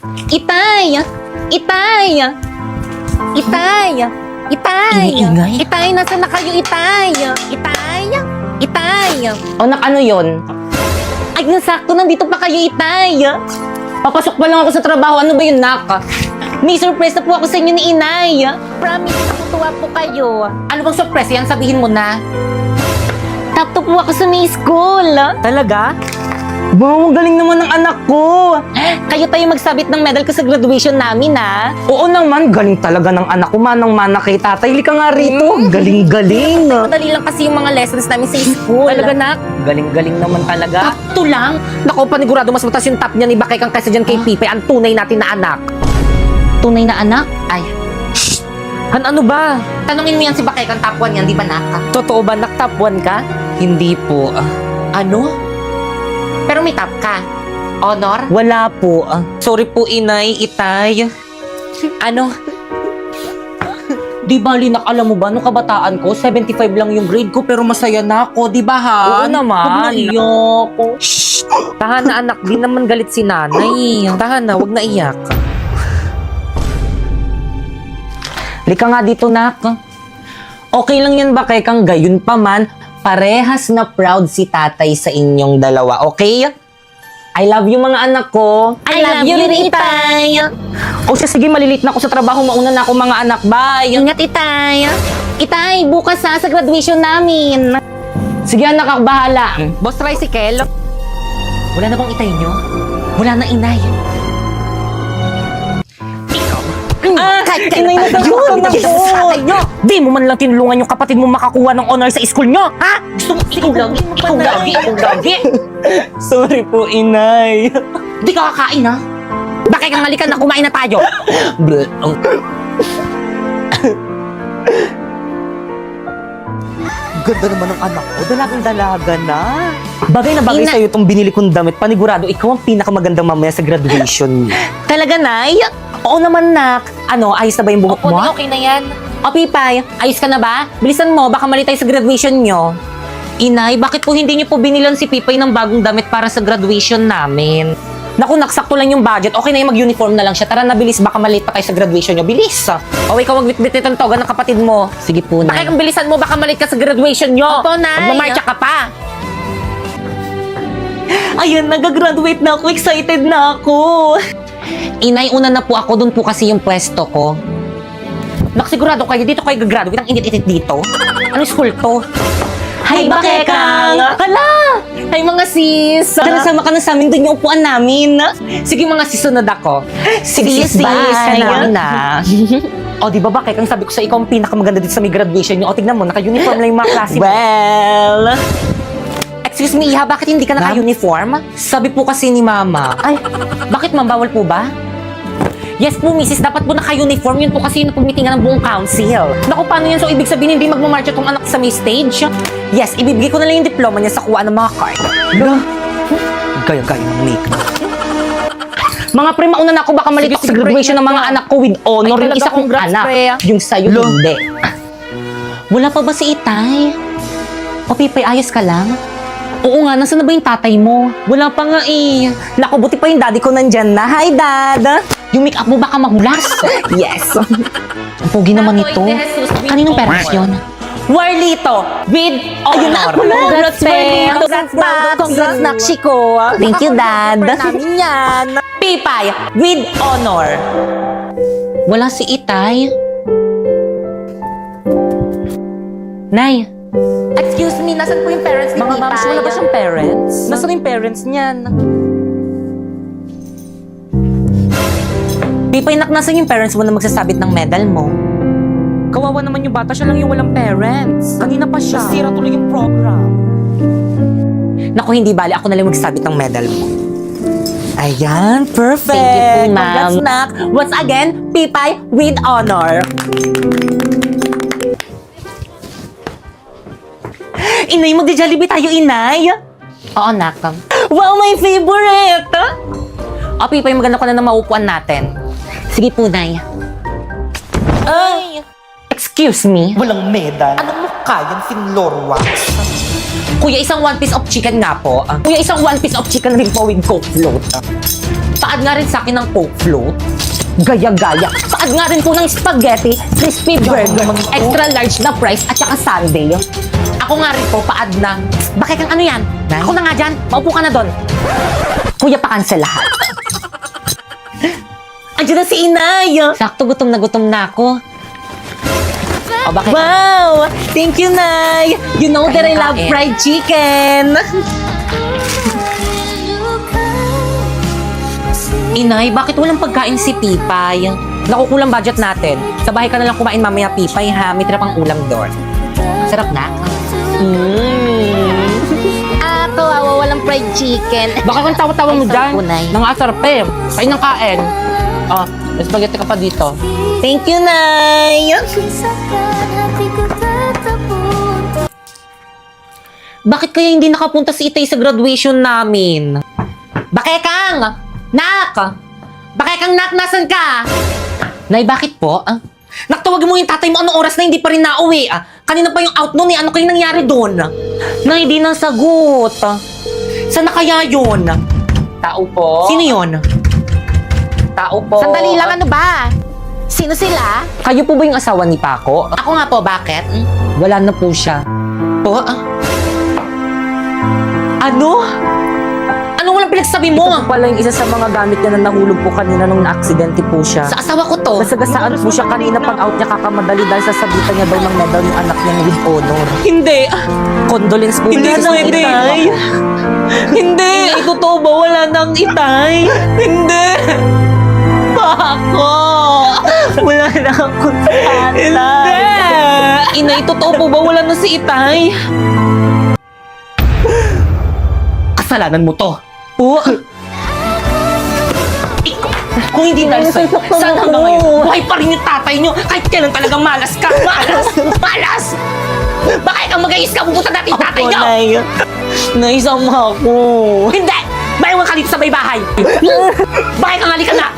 Itay! Itay! Itay! Itay! Iniingay? Itay, nasa na kayo, Itay? Itay! Itay! O, ano yun? Ay, nasakto, nandito pa kayo, Itay! Papasok pa lang ako sa trabaho. Ano ba yun, nak? May surprise na po ako sa inyo ni Inay. Promise, natutuwa po kayo. Ano bang surprise yan? Sabihin mo na. Top 2 po ako sa may school. Talaga? Wow, galing naman ng anak ko. Kayo tayo magsabit ng medal ko sa graduation namin, ha? Oo naman, galing talaga ng anak ko. Manang-mana kay tatay. Lika nga rito. Galing-galing. Madali lang kasi yung mga lessons namin sa school. Talaga, nak? Galing-galing naman talaga. Top 2 lang? Naku, panigurado mas mataas yung top niya ni Bakay kang kaysa dyan kay Pipe. Ang tunay natin na anak. Tunay na anak? Ay. Ano ba? Tanungin mo yan si Bakay kang top 1 yan, di ba, nak? Totoo ba, nak top 1 ka? Hindi po. Ano? Pero may top ka. Honor? Wala po. Sorry po, inay, itay. Ano? Di bali, nak, alam mo ba, nung kabataan ko, 75 lang yung grade ko, pero masaya na ako, di ba, Han? Oo naman. Huwag na iyak. Shh! Tahan na, anak, di naman galit si nanay. Tahan na, huwag na iyak. Lika nga dito, nak. Okay lang yan ba kay kang gayon pa man, parehas na proud si tatay sa inyong dalawa, okay? I love you mga anak ko. I love you rin, Itay. O siya, sige, malilit na ako sa trabaho, mauna na ako mga anak, bye. Ingat, Itay. Itay, bukas sa graduation namin. Sige anak, ako bahala. Boss Tricycle? Wala na bang itay nyo? Wala na, inay. Kahit Inay, nasasaktan ako. nyo. Di mo man lang tinulungan yung kapatid mo makakuha ng honor sa school nyo, ha? Gusto mo, ikaw lagi. Ikaw lagi. Ikaw lagi. Sorry po, inay. Di ka kakain, ha? Bakit kang halikan na kumain na tayo? Ganda naman ng anak ko. Dalagang dalaga na. Bagay na bagay sa'yo itong binili kong damit. Panigurado, ikaw ang pinakamagandang mamaya sa graduation. Talaga, Nay? Oo naman, nak. Ano, ayos na ba yung buhok mo? Okay na yan. O, Pipay, ayos ka na ba? Bilisan mo, baka mali tayo sa graduation nyo. Inay, bakit po hindi niyo po binilan si Pipay ng bagong damit para sa graduation namin? Naku, naksakto lang yung budget. Okay na yung mag-uniform na lang siya. Tara na, bilis. Baka malate pa tayo sa graduation nyo. Bilis! O, ikaw magbitbit itong toga ng kapatid mo. Sige po, Bakit kang bilisan mo? Baka malate ka sa graduation nyo. Opo, Nay. Magmamarcha ka pa. Ayun, nag-graduate na ako. Excited na ako. Inay, una na po ako. Doon po kasi yung pwesto ko. Nakasigurado kayo, dito kayo gagraduate. Ang init-init dito. Anong school to? Hi, Bakekang! Hala! Hi, mga sis! Nasama ka na sa amin, doon yung upuan namin. Sige, mga sisunod ako. Sige, sis, bye. namin na. O, di ba, Bakekang, sabi ko sa ikaw ang pinakamaganda dito sa may graduation nyo. O, tignan mo, naka-uniform lang yung mga klase mo. Well, Excuse me, Iha, bakit hindi ka naka-uniform? sabi po kasi ni Mama. Ay, bakit ma'am, bawal po ba? Yes po, Mrs. Dapat po naka-uniform. Yun po kasi yung napagmitingan ng buong council. Naku, paano yan? So, ibig sabihin, hindi magmamarcha tong anak sa may stage? Yes, ibibigay ko na lang yung diploma niya sa kuha ng mga card. Gaya-gaya ng make. Mga pre, mauna na ako, baka malito Sige, sa graduation pre, ng mga anak ko with honor. Ay, Yung isa talaga, kong congrats, anak. pre. Yung sa'yo, hindi. Wala pa ba si Itay? O, Pipay, ayos ka lang? Oo nga, nasaan na ba yung tatay mo? Wala pa nga eh. Naku, buti pa yung daddy ko nandyan na. Hi, Dad! Yung make-up mo baka mahulas. Yes. Ang pogi naman ito. Kaninong parents yun? Warlito, with honor. Congrats, pe. Congrats, Max. Congrats, Nakshi ko. Thank you, Dad. Namin yan. Pipay, with honor. Wala si Itay. Nay, Excuse me, nasan po yung parents ni Mga Pipay? ma'ams, wala ba siyang parents? Nasaan yung parents niyan? Pipay, nasan yung parents mo na magsasabit ng medal mo? Kawawa naman yung bata, siya lang yung walang parents. Kanina pa siya. Nasira tuloy yung program. Naku, hindi bali. Ako na lang magsasabit ng medal mo. Ayan, perfect. Thank you po, ma'am. Congrats, Nak. Once again, Pipay with honor. Inay, magdi-Jollibee tayo, Inay. oo, Nak. Wow, my favorite! O, Pipay, maganda ko na ng maupuan natin. Sige po, Nay. Ay! Excuse me? Walang medal. Anong mukha yan, Finlor Wax? Kuya, isang one piece of chicken nga po. Kuya, isang one piece of chicken rin po with Coke float. Paad nga rin sa akin ng Coke float. Gaya-gaya. Paad nga rin po ng spaghetti, crispy burger, extra large na fries, at saka sundae. Ako nga rin po, paad na. Bakit kang ano yan? Ako na nga dyan. Maupo ka na doon. Kuya, pa-cancel lahat. Andiyan na si Inay. Sakto, gutom na ako. O, bakit? Wow! Thank you, Nay! You know that I love fried chicken! Inay, bakit walang pagkain si Pipay? Nakukulang budget natin. Sa bahay ka na lang kumain mamaya, Pipay, ha? May tira pang ulam doon. Sarap na. Kawawa, walang fried chicken. Baka kang tawa-tawa mo Ay, sarap dyan. po, Nay. Nangasarap eh. Kain ng kain. Oh, may spaghetti ka pa dito. Thank you, Nay! Bakit kaya hindi nakapunta si Itay sa graduation namin? Bakekang! Nak! Bakekang, Nak, nasan ka? Nay, bakit po? Naktawagan mo yung tatay mo anong oras na hindi pa rin nauwi. Kanina pa yung out noon eh. Ano kayo nangyari doon? Nay, di nasagot. Saan na kaya yun? Tao po. Sino yun? Tao po. Sandali lang, ano ba? Sino sila? Kayo po ba yung asawa ni Paco? Ako nga po, bakit? Wala na po siya. Po? Ano? Ano walang pinagsabi mo? Ito pala yung isa sa mga gamit niya na nahulog po kanina nung na-aksidente po siya. Sa asawa ko to. Nasagasaan po siya kanina pag out niya kakamadali dahil sasabitan niya daw ng medal yung anak niya with honor. Hindi. Condolence po. Hindi ulit na sa hindi. Itay. Hindi. Totoo ba? Wala nang Itay? Hindi. Paco. Wala na akong tatay. Hindi. Inay, totoo po ba? Wala na si Itay? Kasalanan mo to. Po? Ikaw, kung hindi dahil sa'yo, saan hanggang ngayon, buhay pa rin yung tatay nyo, kahit kailan talagang malas ka. Malas! Malas! Bakit kang mag-ayos ka, pupunta natin yung tatay nyo? Nay, sama ako. Hindi! Maiwan ka dito sa may bahay. Bakit kang halika na?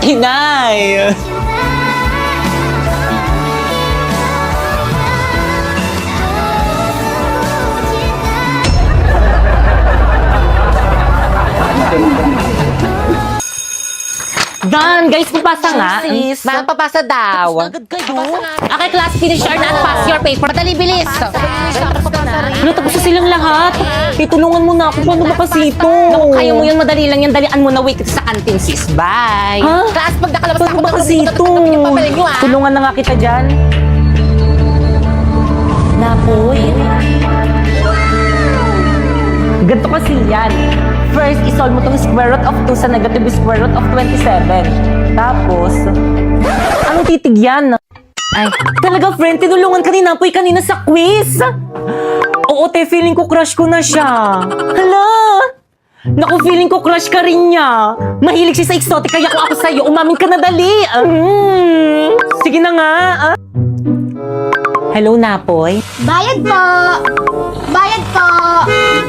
Inay! Dan, guys, papasa nga. Sis, papasa daw. Agad kayo. Okay, class, finish your and pass your paper. Madali, bilis. Ano, tapos na silang lahat. Itulungan mo na ako. Paano ba kasi ito? Naku, kaya mo yan. Madali lang yan. Dalian mo na. Wait sa canteen, sis. Bye. Ha? Class, pag nakalabas Paano ba kasi ito? Papalin nyo, ah. Tulungan na nga kita dyan. Napoy. Ganito kasi yan. First, isolve mo tong square root of 2 sa negative square root of 27. Tapos, anong titig yan? Ay, Talaga, friend, tinulungan ka ni Napoy kanina sa quiz. Oo, te, feeling ko crush ko na siya. Hala! Naku, feeling ko crush ka rin niya. Mahilig siya sa exotic, kaya kung ako sa'yo, umamin ka na dali. Sige na nga. hello, Napoy. Bayad po. Bayad po.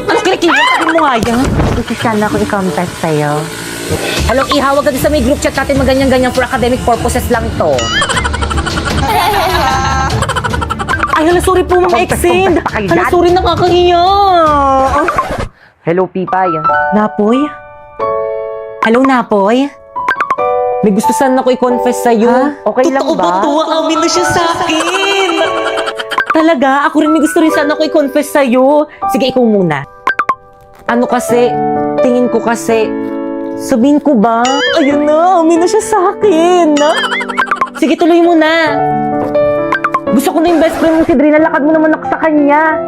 Ano kinikilig? Sabi mo nga yan. Sana ako i-contact sa'yo. Hello, ihawag ka din sa may group chat natin maganyan-ganyan for academic purposes lang to. Ay, hala, sorry po, mga exend. Hala, sorry, nakakahiya. Hello, Pipay. Napoy? Hello, Napoy. May gusto sana ako i-confess sa'yo. Okay lang ba? Totoo ba? Amin na siya sa akin. Talaga? Ako rin may gusto rin sana ako i-confess sa'yo. Sige, ikaw muna. Ano kasi, tingin ko kasi, sabihin ko ba? Ayun na, amin na siya sa akin. Sige, tuloy mo na. Gusto ko na yung best friend mo si Drina, lakad mo naman ako sa kanya.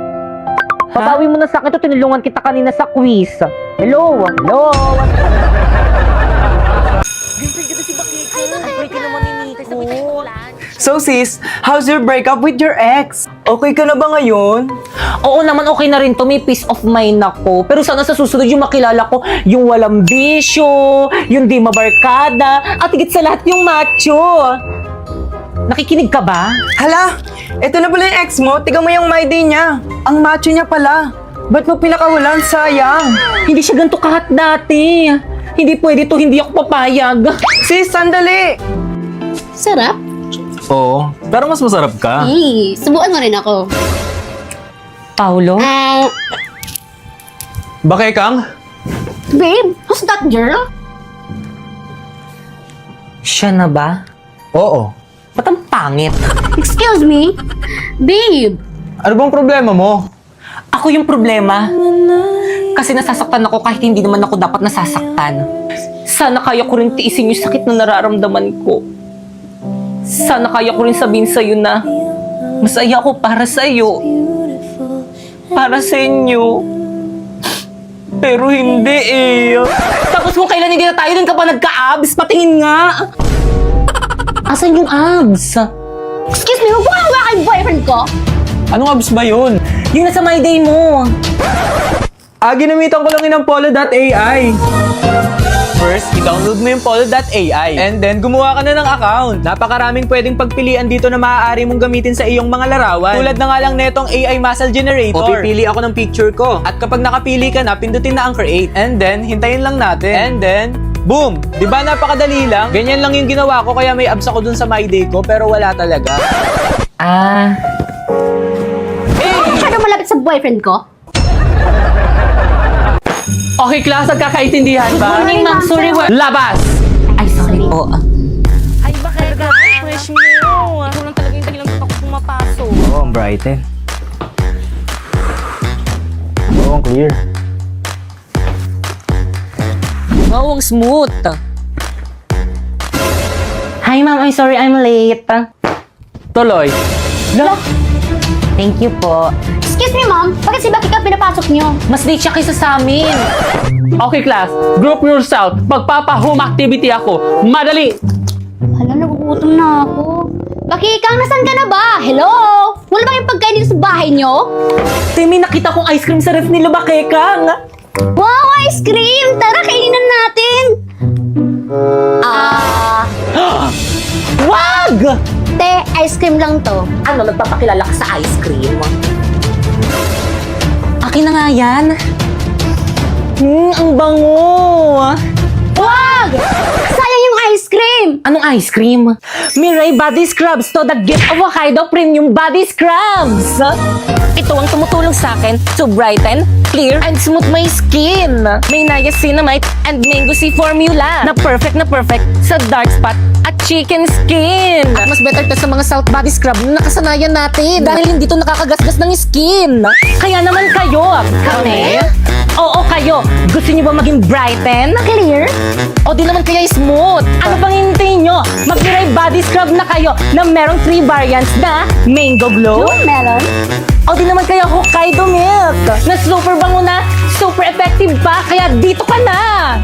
Pabawi mo na sa akin to, tinulungan kita kanina sa quiz. Hello? Hello? So sis, how's your breakup with your ex? Okay ka na ba ngayon? Oo naman, okay na rin to. May peace of mind ako. Pero sana sa susunod yung makilala ko, yung walang bisyo, yung di mabarkada, at higit sa lahat yung macho. Nakikinig ka ba? Hala, eto na pala yung ex mo. Tiga mo yung my day niya. Ang macho niya pala. Ba't mo pinakawalan? Sayang. Hindi siya ganito kahat dati. Hindi pwede to, hindi ako papayag. Sis, sandali. Sarap. Oo, pero mas masarap ka. Subuan mo rin ako. Paulo? Bakekang, Babe, who's that girl? Siya na ba? Oo. Ba't ang pangit? Excuse me? Babe, Ano bang problema mo? Ako yung problema. Kasi nasasaktan ako kahit hindi naman ako dapat nasasaktan. Sana kaya ko rin tiisin yung sakit na nararamdaman ko. Sana kaya ko rin sabihin sa'yo na masaya ako para sa'yo. Para sa inyo. Pero hindi eh. Tapos kung kailan hindi na tayo, dun ka pa nagka-abs, patingin nga. Asan yung abs? excuse me, huwag mo kang kay boyfriend ko. Anong abs ba yun? Yung nasa my day mo. Ginamitan ko lang yun ng polo.ai. First, i-download mo yung polo.ai. And then, gumawa ka na ng account. Napakaraming pwedeng pagpilian dito na maaari mong gamitin sa iyong mga larawan. Tulad na nga lang netong AI Muscle Generator. O pipili ako ng picture ko. At kapag nakapili ka na, pindutin na ang create. And then, hintayin lang natin. And then, boom! Diba napakadali lang? Ganyan lang yung ginawa ko kaya may abs ako dun sa my day ko pero wala talaga. Masyado malapit sa boyfriend ko. Okay, class, nagkakaintindihan ba? Good morning, ma'am. Sorry, Labas! Ay, sorry po. Ay, bakit fresh mo? Ikaw lang talaga yung dahilan ba't ako pumapasok. Oo, ang brighten. Oo, ang clear. Wow, ang smooth. Hi, ma'am. I'm sorry I'm late. Tuloy. Thank you po. Excuse me, ma'am. Bakit si Becky ka pinapasok niyo? Mas late siya kaysa sa amin. Okay, class. Group yourself. Magpapa-home activity ako. Madali! Hala, nagugutom na ako. Becky, Kang, nasan ka na ba? Hello? Wala ba yung pagkain dito sa bahay niyo? Temi, nakita kong ice cream sa ref nila, Bakekang. Wow, ice cream! Tara, kainin na natin! Wag! Te, ice cream lang to. Ano, nagpapakilala ka sa ice cream? Akin na nga yan. Ang bango. Wag! Sayang yung ice cream! Anong ice cream? Mirai Body Scrubs to the gift of Hokkaido Premium Body Scrubs. Ito ang tumutulong sa akin to brighten, clear, and smooth my skin. May niacinamide and mango sea formula na perfect sa dark spot at chicken skin. At mas better to sa mga salt body scrub na nakasanayan natin dahil hindi to nakakagasgas ng skin. Kaya naman kayo, kami? Oo, kayo. Gusto niyo ba maging brighten? Clear? O di naman kaya smooth? Ano pang hinihintay nyo? Mag-Mirai Body Scrub na kayo na merong 3 variants na Mango Glow. Yung melon? O di naman kaya Hokkaido Milk na super bango na, super effective pa, kaya dito ka na!